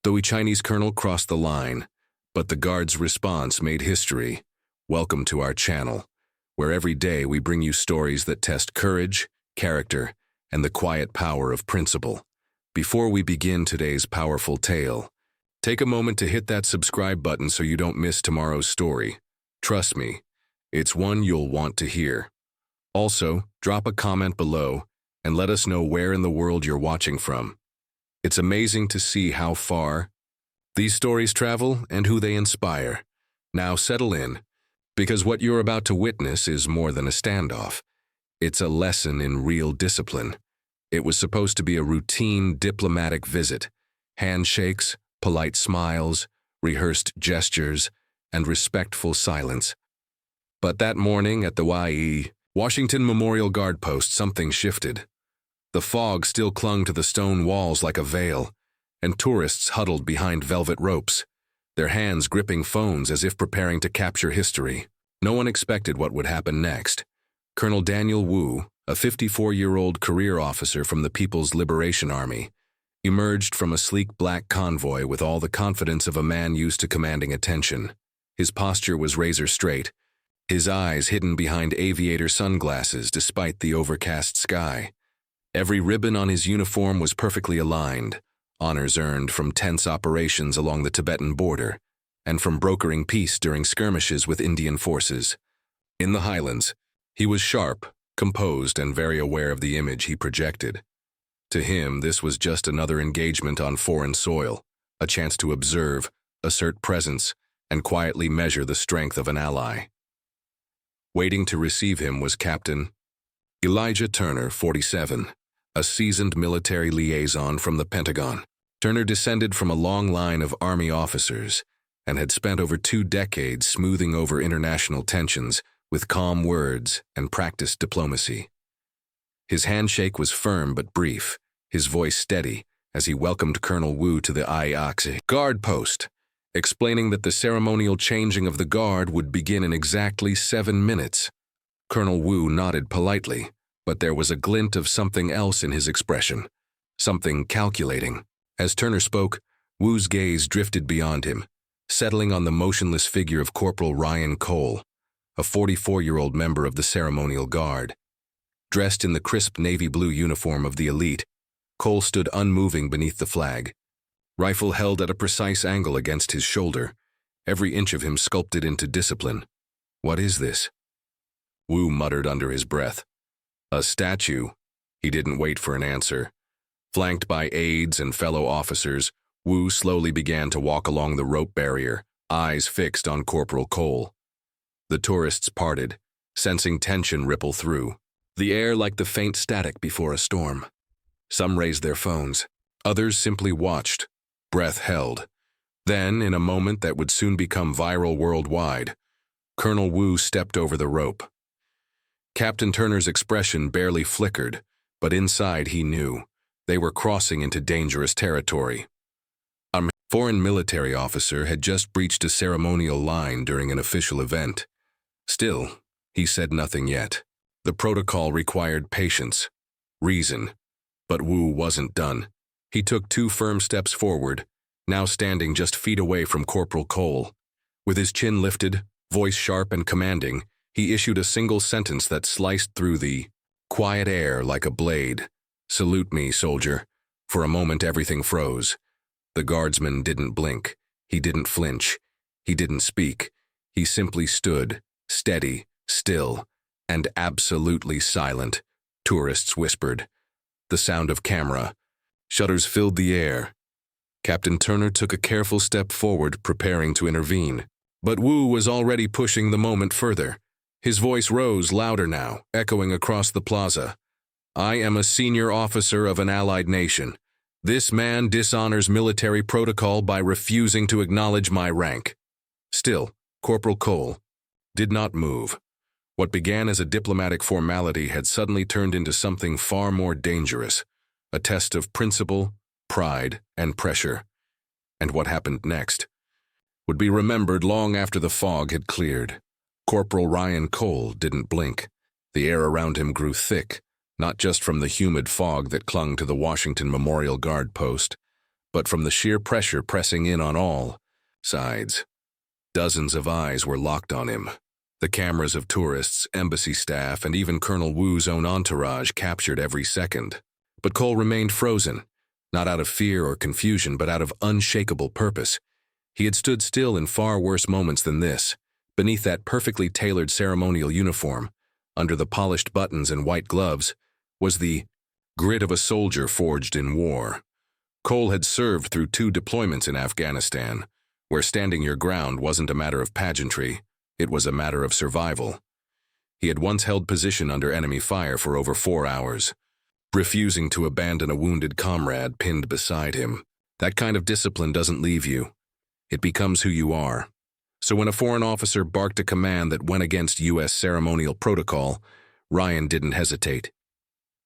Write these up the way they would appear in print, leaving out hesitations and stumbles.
The Chinese colonel crossed the line, but the guard's response made history. Welcome to our channel, where every day we bring you stories that test courage, character, and the quiet power of principle. Before we begin today's powerful tale, take a moment to hit that subscribe button so you don't miss tomorrow's story. Trust me, it's one you'll want to hear. Also, drop a comment below and let us know where in the world you're watching from. It's amazing to see how far these stories travel and who they inspire. Now settle in, because what you're about to witness is more than a standoff. It's a lesson in real discipline. It was supposed to be a routine diplomatic visit. Handshakes, polite smiles, rehearsed gestures, and respectful silence. But that morning at the Washington Memorial Guard Post, something shifted. The fog still clung to the stone walls like a veil, and tourists huddled behind velvet ropes, their hands gripping phones as if preparing to capture history. No one expected what would happen next. Colonel Daniel Wu, a 54-year-old career officer from the People's Liberation Army, emerged from a sleek black convoy with all the confidence of a man used to commanding attention. His posture was razor straight, his eyes hidden behind aviator sunglasses despite the overcast sky. Every ribbon on his uniform was perfectly aligned, honors earned from tense operations along the Tibetan border and from brokering peace during skirmishes with Indian forces. In the highlands, he was sharp, composed, and very aware of the image he projected. To him, this was just another engagement on foreign soil, a chance to observe, assert presence, and quietly measure the strength of an ally. Waiting to receive him was Captain Elijah Turner, 47, a seasoned military liaison from the Pentagon. Turner descended from a long line of Army officers and had spent over 2 decades smoothing over international tensions with calm words and practiced diplomacy. His handshake was firm but brief, his voice steady as he welcomed Colonel Wu to the IAXI guard post, explaining that the ceremonial changing of the guard would begin in exactly 7 minutes. Colonel Wu nodded politely, but there was a glint of something else in his expression, something calculating. As Turner spoke, Wu's gaze drifted beyond him, settling on the motionless figure of Corporal Ryan Cole, a 44-year-old member of the ceremonial guard. Dressed in the crisp navy blue uniform of the elite, Cole stood unmoving beneath the flag, rifle held at a precise angle against his shoulder, every inch of him sculpted into discipline. "What is this?" Wu muttered under his breath. "A statue." He didn't wait for an answer. Flanked by aides and fellow officers, Wu slowly began to walk along the rope barrier, eyes fixed on Corporal Cole. The tourists parted, sensing tension ripple through the air like the faint static before a storm. Some raised their phones. Others simply watched, breath held. Then, in a moment that would soon become viral worldwide, Colonel Wu stepped over the rope. Captain Turner's expression barely flickered, but inside he knew they were crossing into dangerous territory. A foreign military officer had just breached a ceremonial line during an official event. Still, he said nothing yet. The protocol required patience, reason, but Wu wasn't done. He took 2 firm steps forward, now standing just feet away from Corporal Cole. With his chin lifted, voice sharp and commanding, he issued a single sentence that sliced through the quiet air like a blade. "Salute me, soldier." For a moment everything froze. The guardsman didn't blink. He didn't flinch. He didn't speak. He simply stood, steady, still, and absolutely silent. Tourists whispered. The sound of camera. Shudders filled the air. Captain Turner took a careful step forward, preparing to intervene. But Wu was already pushing the moment further. His voice rose louder now, echoing across the plaza. "I am a senior officer of an allied nation. This man dishonors military protocol by refusing to acknowledge my rank." Still, Corporal Cole did not move. What began as a diplomatic formality had suddenly turned into something far more dangerous, a test of principle, pride, and pressure. And what happened next would be remembered long after the fog had cleared. Corporal Ryan Cole didn't blink. The air around him grew thick, not just from the humid fog that clung to the Washington Memorial Guard Post, but from the sheer pressure pressing in on all sides. Dozens of eyes were locked on him. The cameras of tourists, embassy staff, and even Colonel Wu's own entourage captured every second. But Cole remained frozen, not out of fear or confusion, but out of unshakable purpose. He had stood still in far worse moments than this, beneath that perfectly tailored ceremonial uniform. Under the polished buttons and white gloves was the grit of a soldier forged in war. Cole had served through 2 deployments in Afghanistan, where standing your ground wasn't a matter of pageantry, it was a matter of survival. He had once held position under enemy fire for over 4 hours, refusing to abandon a wounded comrade pinned beside him. That kind of discipline doesn't leave you. It becomes who you are. So when a foreign officer barked a command that went against U.S. ceremonial protocol, Ryan didn't hesitate.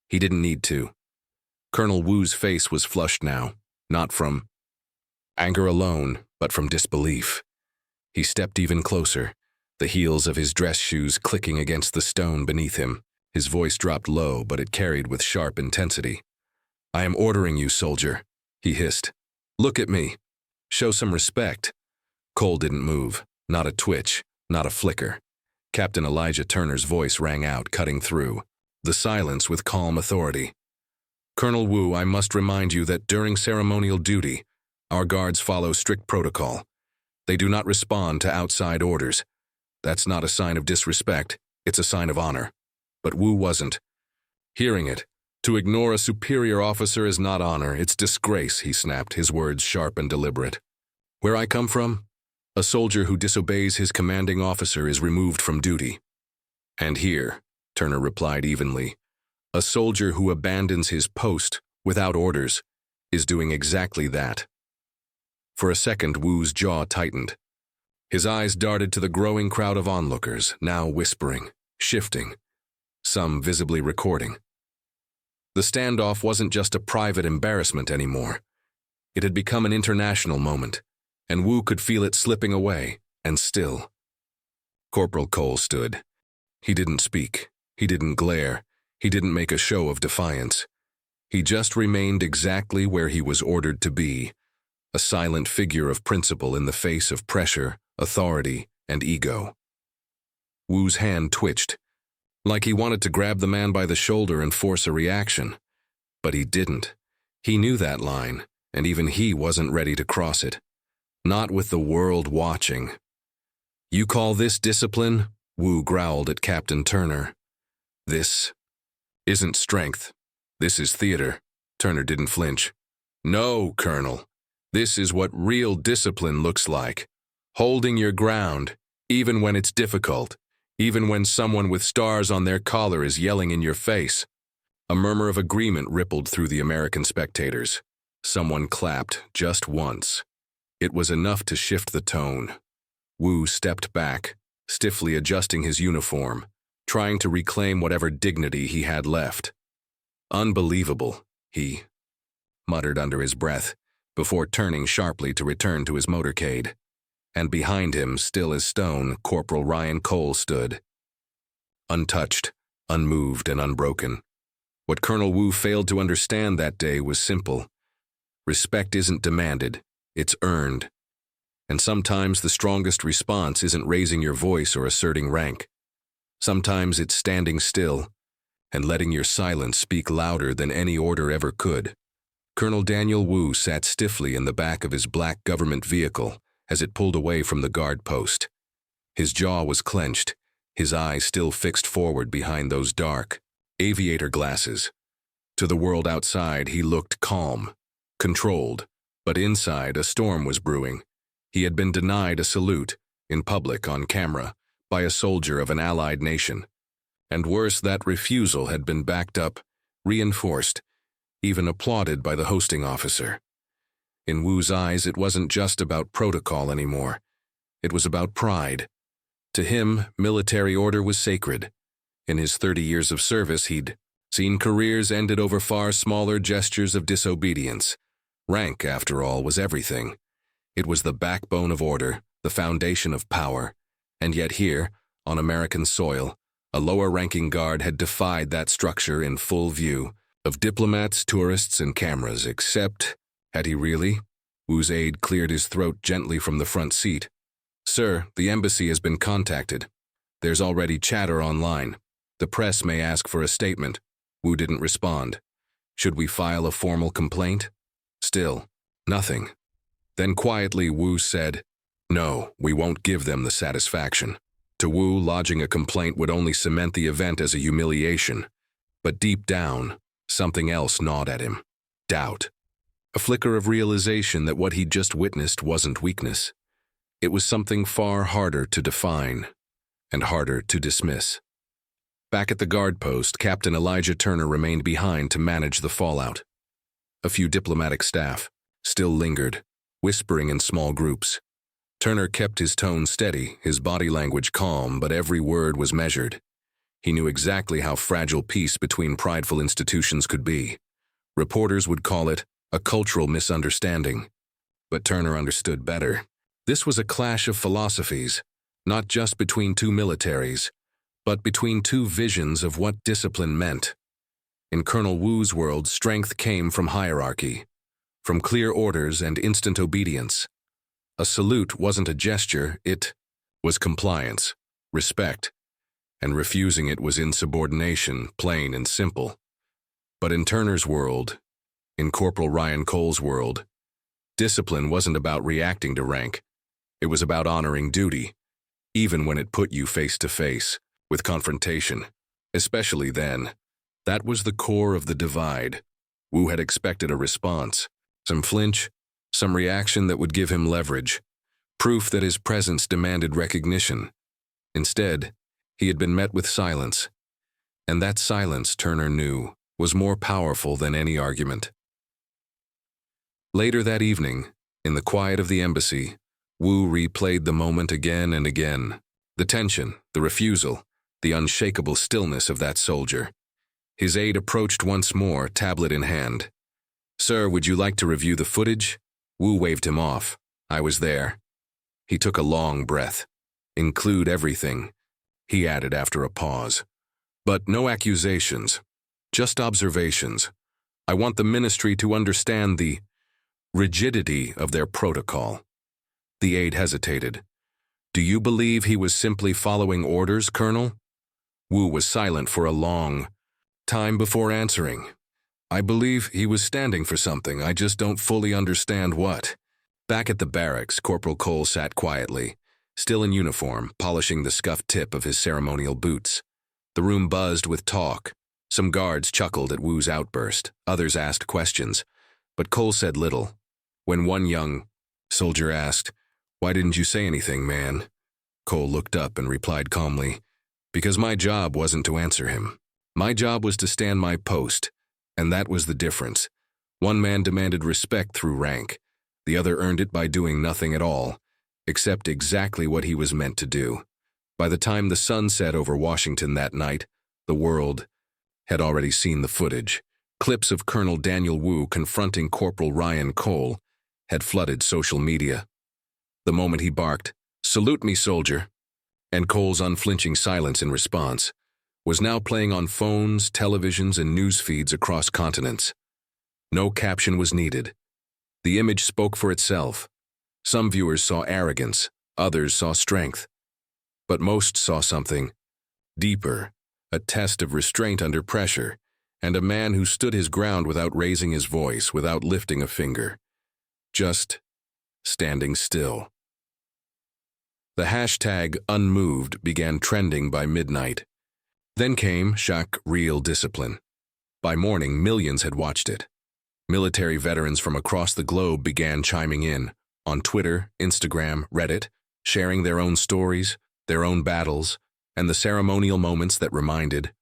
He didn't need to. Colonel Wu's face was flushed now, not from anger alone, but from disbelief. He stepped even closer, the heels of his dress shoes clicking against the stone beneath him. His voice dropped low, but it carried with sharp intensity. "I am ordering you, soldier," he hissed. "Look at me. Show some respect." Cole didn't move, not a twitch, not a flicker. Captain Elijah Turner's voice rang out, cutting through the silence with calm authority. "Colonel Wu, I must remind you that during ceremonial duty, our guards follow strict protocol. They do not respond to outside orders. That's not a sign of disrespect, it's a sign of honor." But Wu wasn't. Hearing it, to ignore a superior officer is not honor, it's disgrace, he snapped, his words sharp and deliberate. "Where I come from, a soldier who disobeys his commanding officer is removed from duty. And here," Turner replied evenly, "a soldier who abandons his post without orders is doing exactly that." For a second, Wu's jaw tightened. His eyes darted to the growing crowd of onlookers, now whispering, shifting, some visibly recording. The standoff wasn't just a private embarrassment anymore. It had become an international moment, and Wu could feel it slipping away, and still. Corporal Cole stood. He didn't speak. He didn't glare. He didn't make a show of defiance. He just remained exactly where he was ordered to be, a silent figure of principle in the face of pressure, authority, and ego. Wu's hand twitched, like he wanted to grab the man by the shoulder and force a reaction. But he didn't. He knew that line, and even he wasn't ready to cross it. Not with the world watching. "You call this discipline?" Wu growled at Captain Turner. "This isn't strength. This is theater." Turner didn't flinch. "No, Colonel. This is what real discipline looks like. Holding your ground, even when it's difficult. Even when someone with stars on their collar is yelling in your face." A murmur of agreement rippled through the American spectators. Someone clapped, just once. It was enough to shift the tone. Wu stepped back, stiffly adjusting his uniform, trying to reclaim whatever dignity he had left. "Unbelievable," he muttered under his breath, before turning sharply to return to his motorcade. And behind him, still as stone, Corporal Ryan Cole stood. Untouched, unmoved, and unbroken. What Colonel Wu failed to understand that day was simple. Respect isn't demanded, it's earned. And sometimes the strongest response isn't raising your voice or asserting rank. Sometimes it's standing still and letting your silence speak louder than any order ever could. Colonel Daniel Wu sat stiffly in the back of his black government vehicle as it pulled away from the guard post. His jaw was clenched, his eyes still fixed forward behind those dark aviator glasses. To the world outside, he looked calm, controlled, but inside a storm was brewing. He had been denied a salute, in public, on camera, by a soldier of an allied nation. And worse, that refusal had been backed up, reinforced, even applauded by the hosting officer. In Wu's eyes, it wasn't just about protocol anymore. It was about pride. To him, military order was sacred. In his 30 years of service, he'd seen careers ended over far smaller gestures of disobedience. Rank, after all, was everything. It was the backbone of order, the foundation of power. And yet here, on American soil, a lower-ranking guard had defied that structure in full view of diplomats, tourists, and cameras, except Had he really? Wu's aide cleared his throat gently from the front seat. Sir, the embassy has been contacted. There's already chatter online. The press may ask for a statement. Wu didn't respond. Should we file a formal complaint? Still, nothing. Then quietly Wu said, No, we won't give them the satisfaction. To Wu, lodging a complaint would only cement the event as a humiliation. But deep down, something else gnawed at him. Doubt. A flicker of realization that what he'd just witnessed wasn't weakness. It was something far harder to define and harder to dismiss. Back at the guard post, Captain Elijah Turner remained behind to manage the fallout. A few diplomatic staff still lingered, whispering in small groups. Turner kept his tone steady, his body language calm, but every word was measured. He knew exactly how fragile peace between prideful institutions could be. Reporters would call it a cultural misunderstanding. But Turner understood better. This was a clash of philosophies, not just between two militaries, but between two visions of what discipline meant. In Colonel Wu's world, strength came from hierarchy, from clear orders and instant obedience. A salute wasn't a gesture, it was compliance, respect, and refusing it was insubordination, plain and simple. But in Turner's world, in Corporal Ryan Cole's world, discipline wasn't about reacting to rank. It was about honoring duty, even when it put you face to face with confrontation. Especially then, that was the core of the divide. Wu had expected a response, some flinch, some reaction that would give him leverage, proof that his presence demanded recognition. Instead, he had been met with silence, and that silence, Turner knew, was more powerful than any argument. Later that evening, in the quiet of the embassy, Wu replayed the moment again and again. The tension, the refusal, the unshakable stillness of that soldier. His aide approached once more, tablet in hand. Sir, would you like to review the footage? Wu waved him off. I was there. He took a long breath. Include everything, he added after a pause. But no accusations, just observations. I want the ministry to understand the rigidity of their protocol. The aide hesitated. Do you believe he was simply following orders, Colonel? Wu was silent for a long time before answering. I believe he was standing for something, I just don't fully understand what. Back at the barracks, Corporal Cole sat quietly, still in uniform, polishing the scuffed tip of his ceremonial boots. The room buzzed with talk. Some guards chuckled at Wu's outburst, others asked questions, but Cole said little. When one young soldier asked, Why didn't you say anything, man? Cole looked up and replied calmly, Because my job wasn't to answer him. My job was to stand my post, and that was the difference. One man demanded respect through rank. The other earned it by doing nothing at all, except exactly what he was meant to do. By the time the sun set over Washington that night, the world had already seen the footage. Clips of Colonel Daniel Wu confronting Corporal Ryan Cole had flooded social media. The moment he barked, Salute me, soldier, and Cole's unflinching silence in response, was now playing on phones, televisions, and news feeds across continents. No caption was needed. The image spoke for itself. Some viewers saw arrogance, others saw strength. But most saw something deeper, a test of restraint under pressure, and a man who stood his ground without raising his voice, without lifting a finger. Just standing still. The hashtag unmoved began trending by midnight. Then came real discipline. By morning, millions had watched it. Military veterans from across the globe began chiming in, on Twitter, Instagram, Reddit, sharing their own stories, their own battles, and the ceremonial moments that reminded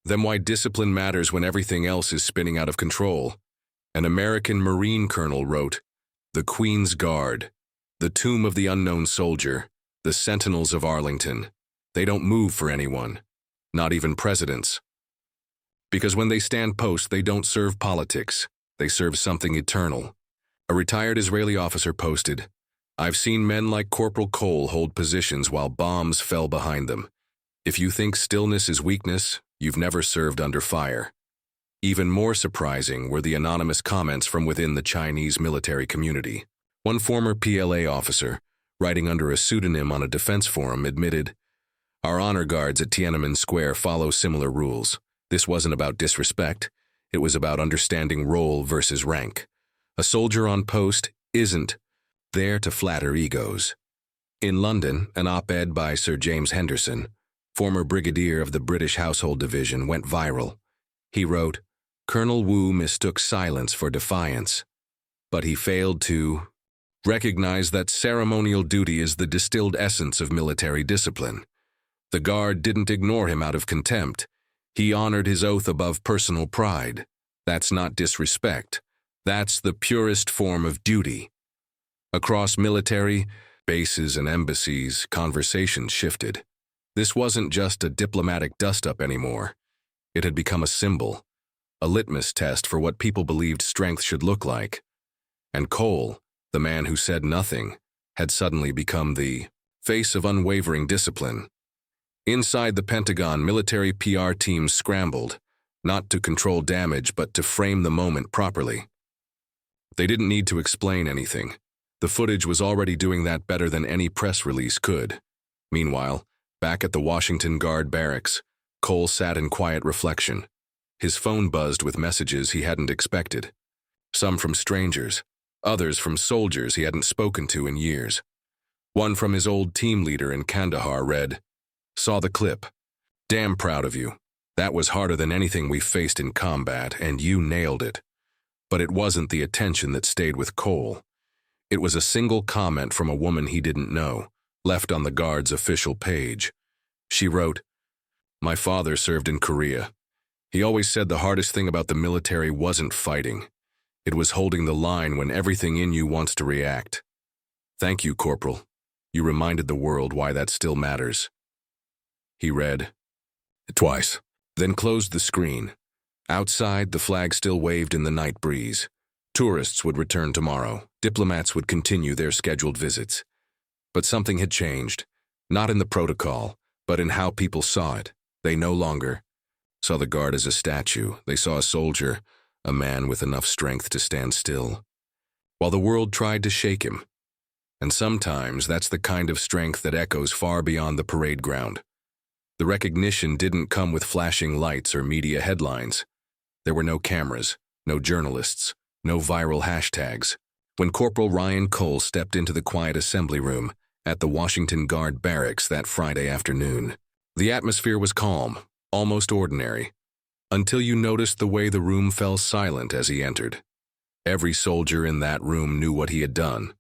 them why discipline matters when everything else is spinning out of control. An American Marine colonel wrote, The Queen's Guard, the tomb of the unknown soldier, the sentinels of Arlington. They don't move for anyone, not even presidents. Because when they stand post, they don't serve politics, they serve something eternal. A retired Israeli officer posted, I've seen men like Corporal Cole hold positions while bombs fell behind them. If you think stillness is weakness, you've never served under fire. Even more surprising were the anonymous comments from within the Chinese military community. One former PLA officer, writing under a pseudonym on a defense forum, admitted, "Our honor guards at Tiananmen Square follow similar rules. This wasn't about disrespect. It was about understanding role versus rank. A soldier on post isn't there to flatter egos." In London, an op-ed by Sir James Henderson, former brigadier of the British Household Division, went viral. He wrote, "Colonel Wu mistook silence for defiance, but he failed to recognize that ceremonial duty is the distilled essence of military discipline. The guard didn't ignore him out of contempt. He honored his oath above personal pride. That's not disrespect. That's the purest form of duty." Across military bases and embassies, conversations shifted. This wasn't just a diplomatic dust-up anymore. It had become a symbol, a litmus test for what people believed strength should look like. And Cole, the man who said nothing, had suddenly become the face of unwavering discipline. Inside the Pentagon, military PR teams scrambled, not to control damage but to frame the moment properly. They didn't need to explain anything. The footage was already doing that better than any press release could. Meanwhile, back at the Washington Guard barracks, Cole sat in quiet reflection. His phone buzzed with messages he hadn't expected. Some from strangers, others from soldiers he hadn't spoken to in years. One from his old team leader in Kandahar read, "Saw the clip. Damn proud of you. That was harder than anything we faced in combat, and you nailed it." But it wasn't the attention that stayed with Cole. It was a single comment from a woman he didn't know, left on the Guard's official page. She wrote, "My father served in Korea. He always said the hardest thing about the military wasn't fighting. It was holding the line when everything in you wants to react. Thank you, Corporal. You reminded the world why that still matters." He read it twice, then closed the screen. Outside, the flag still waved in the night breeze. Tourists would return tomorrow. Diplomats would continue their scheduled visits. But something had changed, not in the protocol, but in how people saw it. They no longer saw the Guard as a statue. They saw a soldier, a man with enough strength to stand still, while the world tried to shake him. And sometimes that's the kind of strength that echoes far beyond the parade ground. The recognition didn't come with flashing lights or media headlines. There were no cameras, no journalists, no viral hashtags. When Corporal Ryan Cole stepped into the quiet assembly room at the Washington Guard barracks that Friday afternoon, the atmosphere was calm, almost ordinary, until you noticed the way the room fell silent as he entered. Every soldier in that room knew what he had done,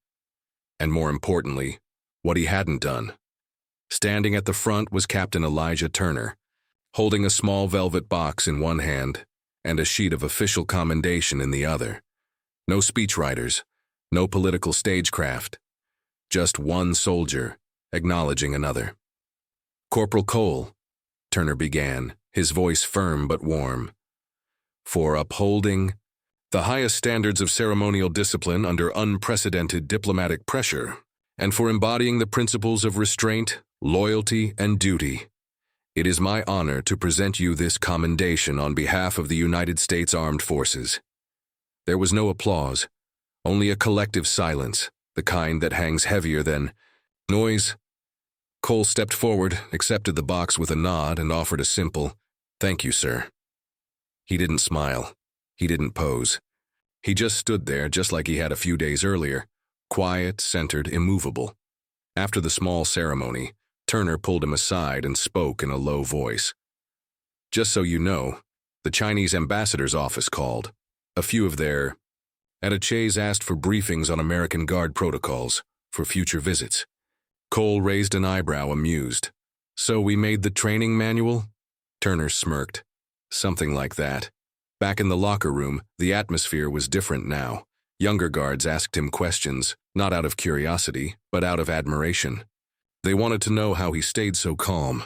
and more importantly, what he hadn't done. Standing at the front was Captain Elijah Turner, holding a small velvet box in one hand and a sheet of official commendation in the other. No speechwriters, no political stagecraft, just one soldier acknowledging another. "Corporal Cole," Turner began, his voice firm but warm, "for upholding the highest standards of ceremonial discipline under unprecedented diplomatic pressure, and for embodying the principles of restraint, loyalty, and duty, it is my honor to present you this commendation on behalf of the United States Armed Forces." There was no applause, only a collective silence, the kind that hangs heavier than noise. Cole stepped forward, accepted the box with a nod, and offered a simple, "Thank you, sir." He didn't smile. He didn't pose. He just stood there, just like he had a few days earlier, quiet, centered, immovable. After the small ceremony, Turner pulled him aside and spoke in a low voice. "Just so you know, the Chinese ambassador's office called. A few of their attachés asked for briefings on American Guard protocols for future visits." Cole raised an eyebrow, amused. "So we made the training manual?" Turner smirked. "Something like that." Back in the locker room, the atmosphere was different now. Younger guards asked him questions, not out of curiosity, but out of admiration. They wanted to know how he stayed so calm,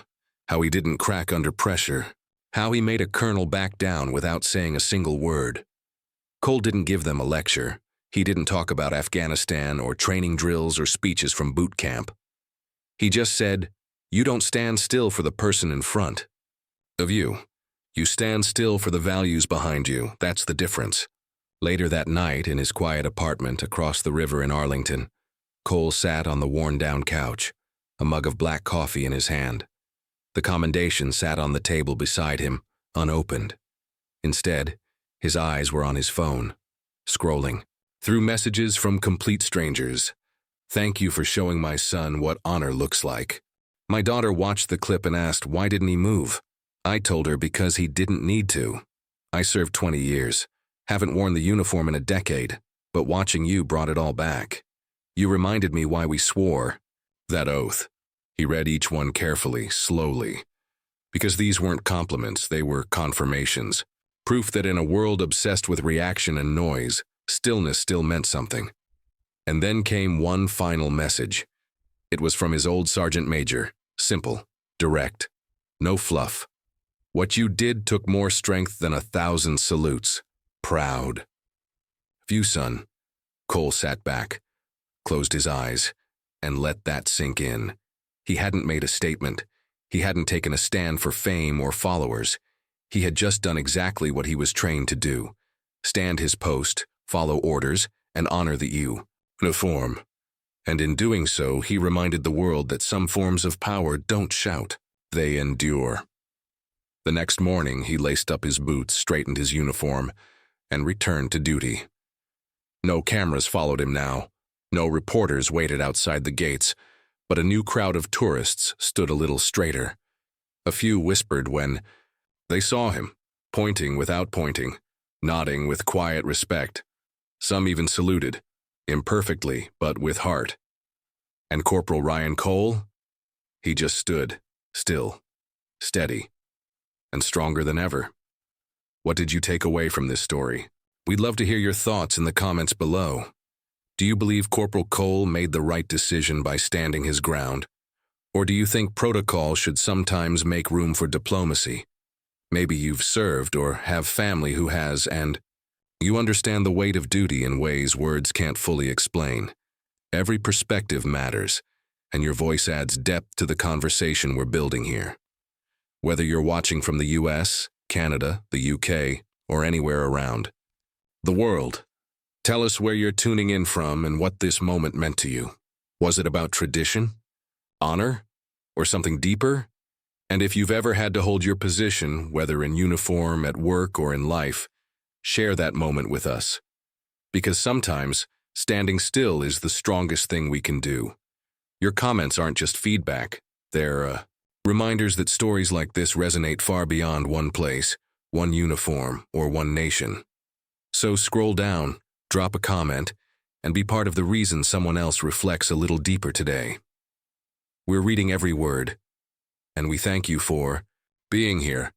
how he didn't crack under pressure, how he made a colonel back down without saying a single word. Cole didn't give them a lecture. He didn't talk about Afghanistan or training drills or speeches from boot camp. He just said, "You don't stand still for the person in front of you. You stand still for the values behind you, that's the difference. Later that night, in his quiet apartment across the river in Arlington, Cole sat on the worn-down couch, a mug of black coffee in his hand. The commendation sat on the table beside him, unopened. Instead, his eyes were on his phone, scrolling through messages from complete strangers. "Thank you for showing my son what honor looks like." My daughter watched the clip and asked, "Why didn't he move?" I told her because he didn't need to. I served 20 years, haven't worn the uniform in a decade, but watching you brought it all back. You reminded me why we swore. That oath. He read each one carefully, slowly. Because these weren't compliments, they were confirmations. Proof that in a world obsessed with reaction and noise, stillness still meant something. And then came one final message. It was from his old sergeant major. Simple, direct, no fluff. "What you did took more strength than 1,000 salutes. Proud." "Phew, son." Cole sat back, closed his eyes, and let that sink in. He hadn't made a statement. He hadn't taken a stand for fame or followers. He had just done exactly what he was trained to do. Stand his post, follow orders, and honor the uniform. And in doing so, he reminded the world that some forms of power don't shout, they endure. The next morning, he laced up his boots, straightened his uniform, and returned to duty. No cameras followed him now. No reporters waited outside the gates, but a new crowd of tourists stood a little straighter. A few whispered when they saw him, pointing without pointing, nodding with quiet respect. Some even saluted, imperfectly but with heart. And Corporal Ryan Cole? He just stood, still, steady, and stronger than ever. What did you take away from this story? We'd love to hear your thoughts in the comments below. Do you believe Corporal Cole made the right decision by standing his ground? Or do you think protocol should sometimes make room for diplomacy? Maybe you've served or have family who has, and you understand the weight of duty in ways words can't fully explain. Every perspective matters, and your voice adds depth to the conversation we're building here. Whether you're watching from the US, Canada, the UK, or anywhere around the world, tell us where you're tuning in from and what this moment meant to you. Was it about tradition, honor, or something deeper? And if you've ever had to hold your position, whether in uniform, at work, or in life, share that moment with us. Because sometimes, standing still is the strongest thing we can do. Your comments aren't just feedback. They're reminders that stories like this resonate far beyond one place, one uniform, or one nation. So scroll down, drop a comment, and be part of the reason someone else reflects a little deeper today. We're reading every word, and we thank you for being here.